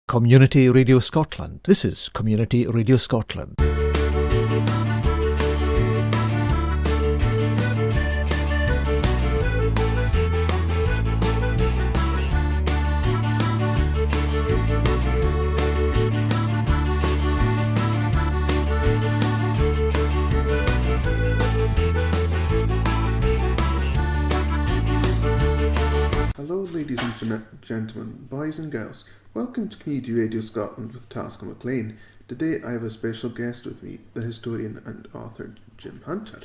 Community Radio Scotland. This is Community Radio Scotland. Hello ladies and gentlemen, boys and girls. Welcome to Community Radio Scotland with Tasker McLean. Today I have a special guest with me, the historian and author Jim Hunter.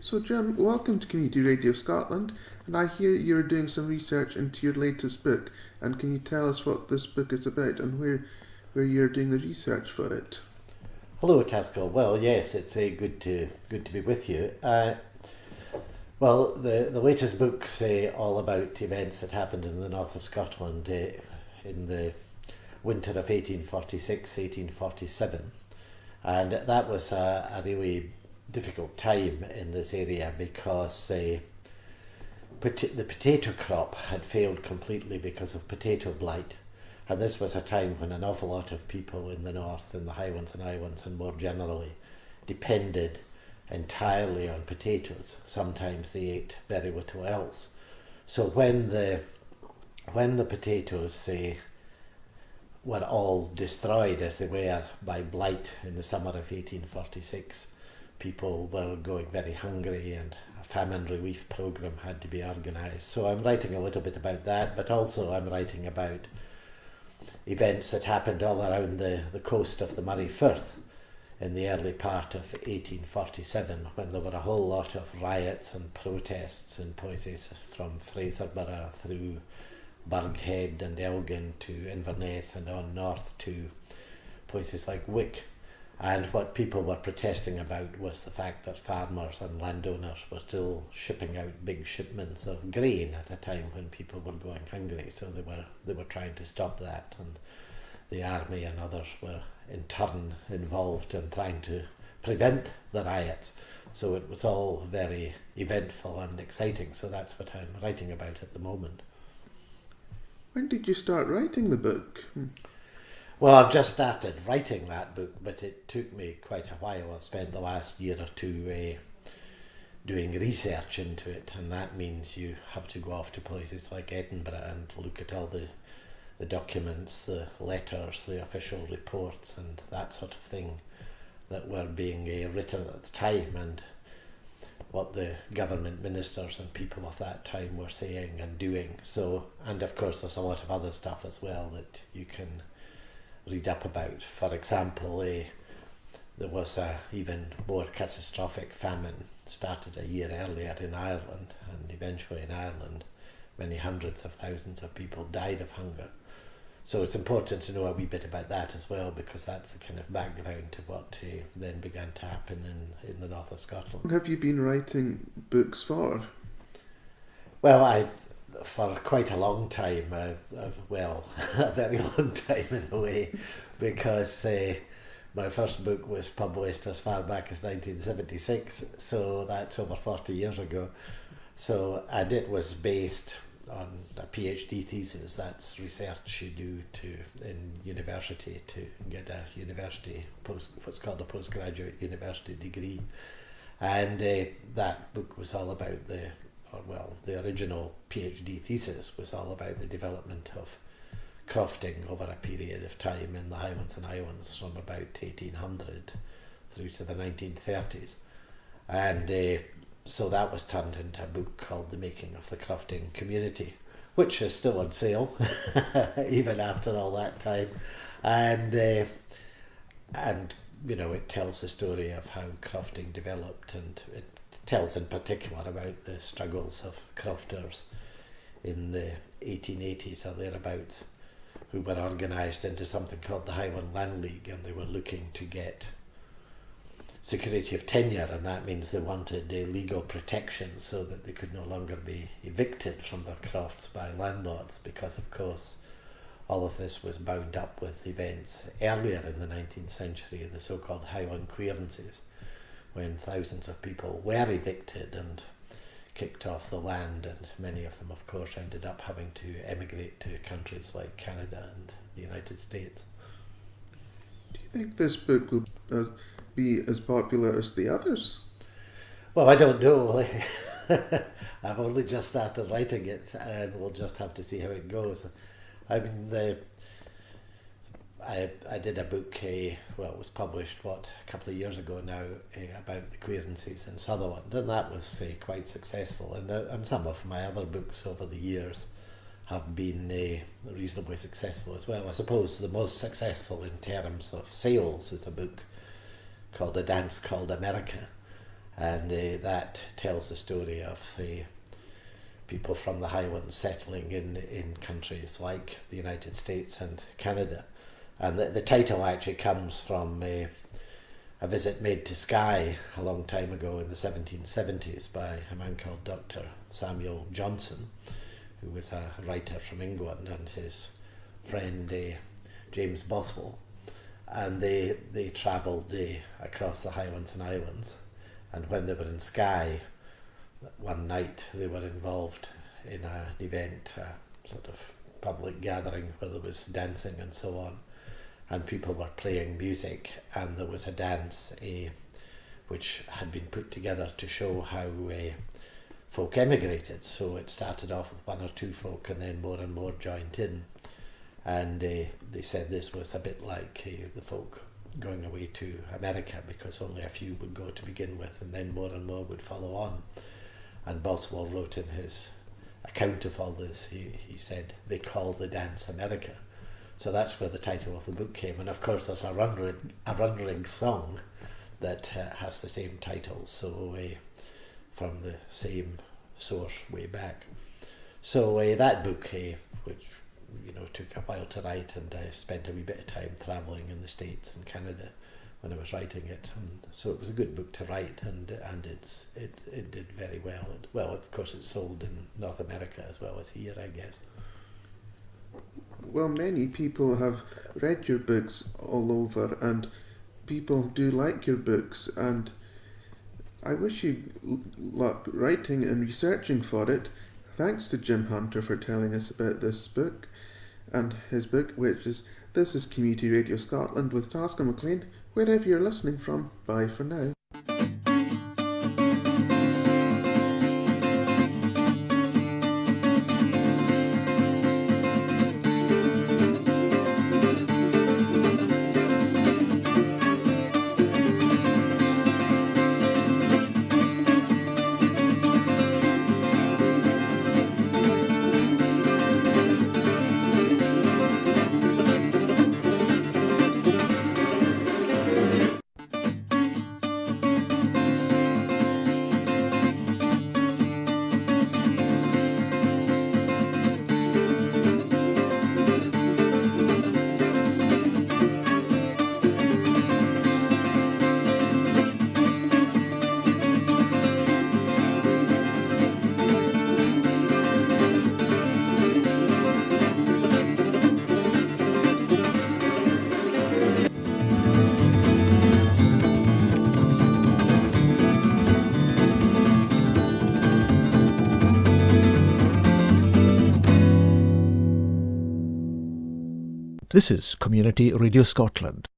So Jim, welcome to Community Radio Scotland, and I hear you're doing some research into your latest book, and can you tell us what this book is about and where you're doing the research for it? Hello Tasker. Well yes, it's good to be with you. Well, the latest book's all about events that happened in the north of Scotland in the winter of 1846-1847, and that was a really difficult time in this area because the potato crop had failed completely because of potato blight, and this was a time when an awful lot of people in the north, in the Highlands and Islands and more generally, depended entirely on potatoes. Sometimes they ate very little else. So when the potatoes were all destroyed as they were by blight in the summer of 1846, people were going very hungry and a famine relief program had to be organised. So I'm writing a little bit about that, but also I'm writing about events that happened all around the coast of the Murray Firth in the early part of 1847, when there were a whole lot of riots and protests in places from Fraserburgh through Burghead and Elgin to Inverness and on north to places like Wick. And what people were protesting about was the fact that farmers and landowners were still shipping out big shipments of grain at a time when people were going hungry. So they were trying to stop that, and the army and others were in turn involved in trying to prevent the riots. So it was all very eventful and exciting. So that's what I'm writing about at the moment. When did you start writing the book? Well, I've just started writing that book, but it took me quite a while. I've spent the last year or two doing research into it, and that means you have to go off to places like Edinburgh and look at all the documents, the letters, the official reports and that sort of thing that were being written at the time, and what the government ministers and people of that time were saying and doing. So, and of course there's a lot of other stuff as well that you can read up about. For example, there was a even more catastrophic famine started a year earlier in Ireland, and eventually in Ireland many hundreds of thousands of people died of hunger. So it's important to know a wee bit about that as well, because that's the kind of background to what then began to happen in the north of Scotland. Have you been writing books for? Well, for quite a long time, a very long time in a way, because my first book was published as far back as 1976, so that's over 40 years ago. So, and it was based on a PhD thesis. That's research you do in university to get a university what's called a postgraduate university degree, and that book was all about the original PhD thesis was all about the development of crofting over a period of time in the Highlands and Islands from about 1800 through to the 1930s, and so that was turned into a book called The Making of the Crofting Community, which is still on sale even after all that time, and you know, it tells the story of how crofting developed, and it tells in particular about the struggles of crofters in the 1880s or thereabouts, who were organised into something called the Highland Land League, and they were looking to get security of tenure, and that means they wanted legal protection so that they could no longer be evicted from their crofts by landlords, because of course all of this was bound up with events earlier in the 19th century, the so-called Highland clearances, when thousands of people were evicted and kicked off the land, and many of them, of course, ended up having to emigrate to countries like Canada and the United States. Do you think this book will be as popular as the others? Well, I don't know. I've only just started writing it, and we'll just have to see how it goes. I mean, I did a book, it was published, a couple of years ago now, about the clearances in Sutherland, and that was quite successful. And some of my other books over the years have been reasonably successful as well. I suppose the most successful in terms of sales is a book called A Dance Called America, and that tells the story of people from the Highlands settling in countries like the United States and Canada. And the title actually comes from a visit made to Skye a long time ago in the 1770s by a man called Dr. Samuel Johnson, who was a writer from England, and his friend James Boswell. And they travelled across the Highlands and Islands, and when they were in Skye, one night they were involved in an event, a sort of public gathering where there was dancing and so on, and people were playing music, and there was a dance which had been put together to show how folk emigrated. So it started off with one or two folk, and then more and more joined in. And they said this was a bit like the folk going away to America, because only a few would go to begin with, and then more and more would follow on. And Boswell wrote in his account of all this, he said, they call the dance America. So that's where the title of the book came. And of course there's a Rundrig song that has the same title, so from the same source way back. So that book, which took a while to write, and I spent a wee bit of time travelling in the States and Canada when I was writing it, and so it was a good book to write, and it did very well. Well, of course, it sold in North America as well as here, I guess. Well, many people have read your books all over, and people do like your books, and I wish you luck writing and researching for it. Thanks to Jim Hunter for telling us about this book, and his book, which is This is Community Radio Scotland with Tasker MacLean. Wherever you're listening from, bye for now. This is Community Radio Scotland.